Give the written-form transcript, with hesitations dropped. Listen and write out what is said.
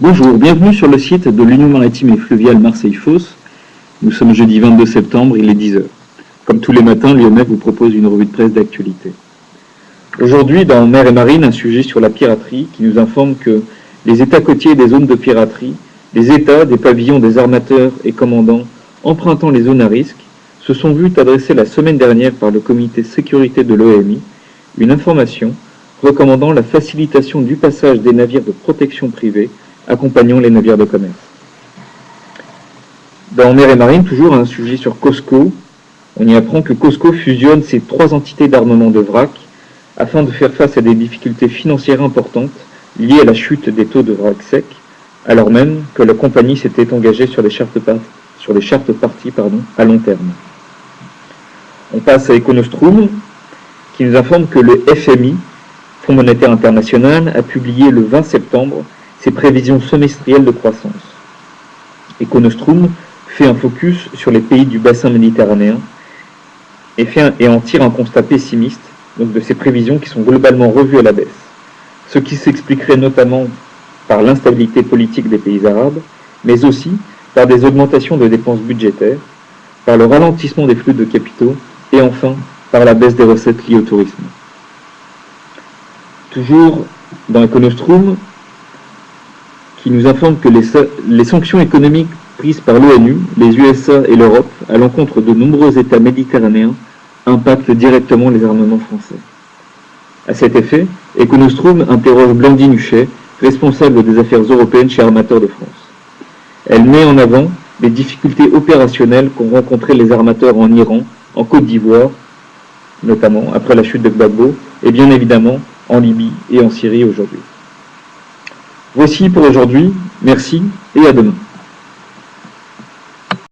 Bonjour, bienvenue sur le site de l'Union maritime et fluviale Marseille-Fos. Nous sommes jeudi 22 septembre, il est 10h. Comme tous les matins, l'UMF vous propose une revue de presse d'actualité. Aujourd'hui, dans Mer et Marine, un sujet sur la piraterie qui nous informe que les États côtiers des zones de piraterie, les États, des pavillons des armateurs et commandants empruntant les zones à risque, se sont vus adresser la semaine dernière par le comité sécurité de l'OMI une information recommandant la facilitation du passage des navires de protection privée accompagnant les navires de commerce. Dans Mer et Marine, toujours un sujet sur COSCO. On y apprend que COSCO fusionne ses 3 entités d'armement de vrac afin de faire face à des difficultés financières importantes liées à la chute des taux de vrac sec, alors même que la compagnie s'était engagée sur les chartes parties à long terme. On passe à Econostrum, qui nous informe que le FMI, Fonds monétaire international, a publié le 20 septembre ses prévisions semestrielles de croissance. Econostrum fait un focus sur les pays du bassin méditerranéen et en tire un constat pessimiste donc de ces prévisions qui sont globalement revues à la baisse, ce qui s'expliquerait notamment par l'instabilité politique des pays arabes, mais aussi par des augmentations de dépenses budgétaires, par le ralentissement des flux de capitaux et enfin par la baisse des recettes liées au tourisme. Toujours dans Econostrum, qui nous informe que les sanctions économiques prises par l'ONU, les USA et l'Europe à l'encontre de nombreux États méditerranéens impactent directement les armements français. À cet effet, Econostrum interroge Blandine Huchet, responsable des affaires européennes chez Armateurs de France. Elle met en avant les difficultés opérationnelles qu'ont rencontrées les armateurs en Iran, en Côte d'Ivoire, notamment après la chute de Gbagbo, et bien évidemment en Libye et en Syrie aujourd'hui. Voici pour aujourd'hui, merci et à demain.